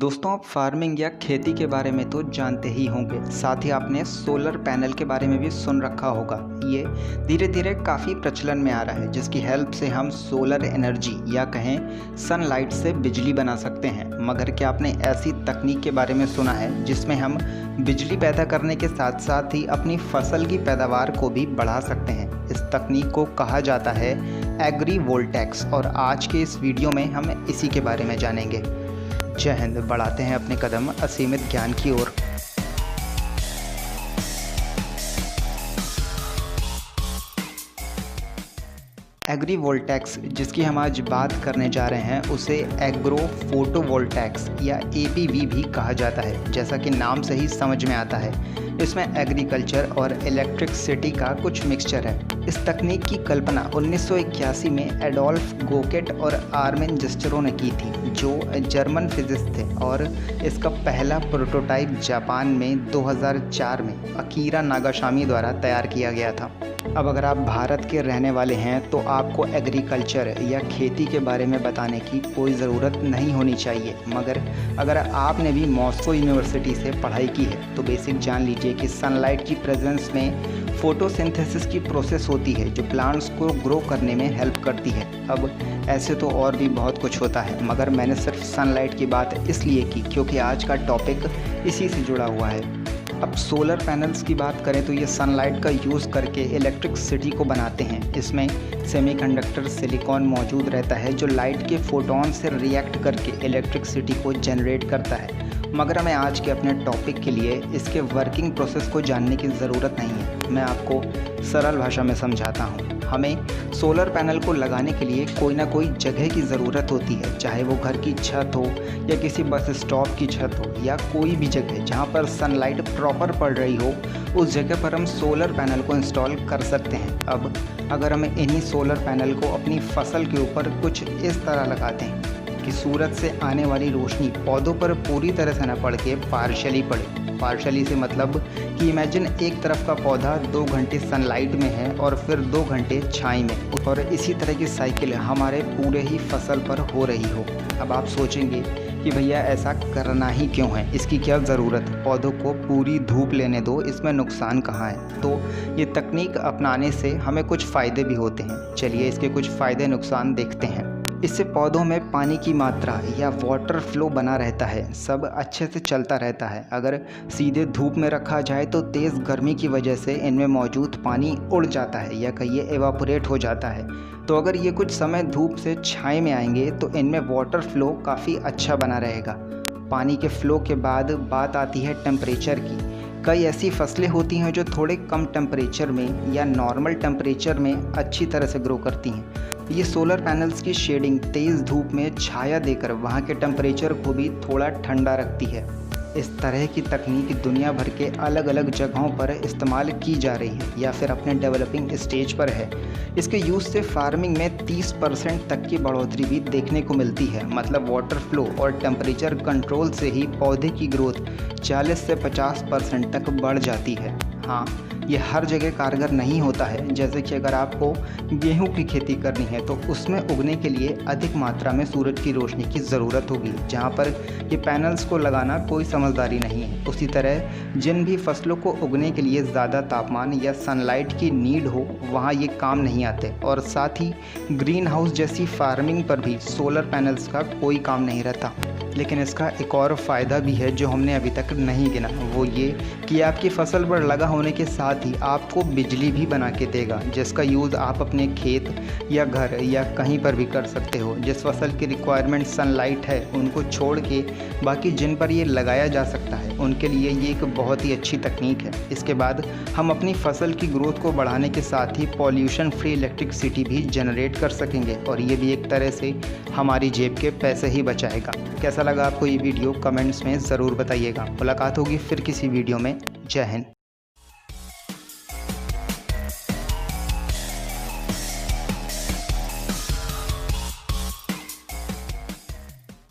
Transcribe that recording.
दोस्तों, आप फार्मिंग या खेती के बारे में तो जानते ही होंगे। साथ ही आपने सोलर पैनल के बारे में भी सुन रखा होगा। ये धीरे धीरे काफ़ी प्रचलन में आ रहा है, जिसकी हेल्प से हम सोलर एनर्जी या कहें सनलाइट से बिजली बना सकते हैं। मगर क्या आपने ऐसी तकनीक के बारे में सुना है जिसमें हम बिजली पैदा करने के साथ साथ ही अपनी फसल की पैदावार को भी बढ़ा सकते हैं? इस तकनीक को कहा जाता है एग्री वोल्टेक्स, और आज के इस वीडियो में हम इसी के बारे में जानेंगे। जय हिंद। बढ़ाते हैं अपने कदम असीमित ज्ञान की ओर। एग्री वोल्टेक्स जिसकी हम आज बात करने जा रहे हैं, उसे एग्रो फोटोवोल्टेक्स या एपीवी भी कहा जाता है। जैसा कि नाम से ही समझ में आता है, इसमें एग्रीकल्चर और इलेक्ट्रिसिटी का कुछ मिक्सचर है। इस तकनीक की कल्पना 1981 में एडोल्फ गोकेट और आर्मिन जिस्टरो ने की थी, जो जर्मन फिजिस्ट थे, और इसका पहला प्रोटोटाइप जापान में 2004 में अकीरा नागासामी द्वारा तैयार किया गया था। अब अगर आप भारत के रहने वाले हैं तो आपको एग्रीकल्चर या खेती के बारे में बताने की कोई ज़रूरत नहीं होनी चाहिए। मगर अगर आपने भी मॉस्को यूनिवर्सिटी से पढ़ाई की है तो बेसिक जान लीजिए कि सनलाइट की प्रेजेंस में फोटोसिंथेसिस की प्रोसेस होती है, जो प्लांट्स को ग्रो करने में हेल्प करती है। अब ऐसे तो और भी बहुत कुछ होता है, मगर मैंने सिर्फ सनलाइट की बात इसलिए की क्योंकि आज का टॉपिक इसी से जुड़ा हुआ है। अब सोलर पैनल्स की बात करें तो ये सनलाइट का यूज़ करके इलेक्ट्रिसिटी को बनाते हैं। इसमें सेमीकंडक्टर सिलिकॉन मौजूद रहता है, जो लाइट के फोटोन से रिएक्ट करके इलेक्ट्रिसिटी को जनरेट करता है। मगर हमें आज के अपने टॉपिक के लिए इसके वर्किंग प्रोसेस को जानने की ज़रूरत नहीं है। मैं आपको सरल भाषा में समझाता हूँ। हमें सोलर पैनल को लगाने के लिए कोई ना कोई जगह की ज़रूरत होती है, चाहे वो घर की छत हो या किसी बस स्टॉप की छत हो या कोई भी जगह जहाँ पर सनलाइट प्रॉपर पड़ रही हो, उस जगह पर हम सोलर पैनल को इंस्टॉल कर सकते हैं। अब अगर हम इन्हीं सोलर पैनल को अपनी फसल के ऊपर कुछ इस तरह लगाते हैं कि सूरज से आने वाली रोशनी पौधों पर पूरी तरह से न पड़ के पार्शली पड़े। पार्शली से मतलब कि इमेजिन एक तरफ का पौधा 2 घंटे सनलाइट में है और फिर 2 घंटे छाई में, और इसी तरह की साइकिल हमारे पूरे ही फसल पर हो रही हो। अब आप सोचेंगे कि भैया ऐसा करना ही क्यों है, इसकी क्या ज़रूरत, पौधों को पूरी धूप लेने दो, इसमें नुकसान कहाँ है। तो ये तकनीक अपनाने से हमें कुछ फ़ायदे भी होते हैं। चलिए इसके कुछ फ़ायदे नुकसान देखते हैं। इससे पौधों में पानी की मात्रा या वाटर फ्लो बना रहता है, सब अच्छे से चलता रहता है। अगर सीधे धूप में रखा जाए तो तेज़ गर्मी की वजह से इनमें मौजूद पानी उड़ जाता है या कहिए एवापोरेट हो जाता है। तो अगर ये कुछ समय धूप से छाए में आएंगे तो इनमें वाटर फ्लो काफ़ी अच्छा बना रहेगा। पानी के फ्लो के बाद बात आती है टेम्परेचर की। कई ऐसी फसलें होती हैं जो थोड़े कम टेम्परेचर में या नॉर्मल टेम्परेचर में अच्छी तरह से ग्रो करती हैं। ये सोलर पैनल्स की शेडिंग तेज़ धूप में छाया देकर वहाँ के टेम्परेचर को भी थोड़ा ठंडा रखती है। इस तरह की तकनीक दुनिया भर के अलग अलग जगहों पर इस्तेमाल की जा रही है या फिर अपने डेवलपिंग स्टेज पर है। इसके यूज़ से फार्मिंग में 30% तक की बढ़ोतरी भी देखने को मिलती है। मतलब वाटर फ्लो और टेम्परेचर कंट्रोल से ही पौधे की ग्रोथ 40 से 50% तक बढ़ जाती है। हाँ, ये हर जगह कारगर नहीं होता है। जैसे कि अगर आपको गेहूं की खेती करनी है तो उसमें उगने के लिए अधिक मात्रा में सूरज की रोशनी की ज़रूरत होगी, जहां पर ये पैनल्स को लगाना कोई समझदारी नहीं है। उसी तरह जिन भी फसलों को उगने के लिए ज़्यादा तापमान या सनलाइट की नीड हो, वहाँ ये काम नहीं आते। और साथ ही ग्रीन हाउस जैसी फार्मिंग पर भी सोलर पैनल्स का कोई काम नहीं रहता। लेकिन इसका एक और फ़ायदा भी है जो हमने अभी तक नहीं गिना, वो ये कि आपकी फसल पर लगा होने के साथ ही आपको बिजली भी बना के देगा, जिसका यूज़ आप अपने खेत या घर या कहीं पर भी कर सकते हो। जिस फसल की रिक्वायरमेंट सनलाइट है उनको छोड़ के बाकी जिन पर ये लगाया जा सकता है उनके लिए ये एक बहुत ही अच्छी तकनीक है। इसके बाद हम अपनी फसल की ग्रोथ को बढ़ाने के साथ ही पॉल्यूशन फ्री इलेक्ट्रिसिटी भी जनरेट कर सकेंगे, और ये भी एक तरह से हमारी जेब के पैसे ही बचाएगा। कैसा लगा आपको ये वीडियो, कमेंट्स में ज़रूर बताइएगा। मुलाकात होगी फिर किसी वीडियो में। जय हिंद।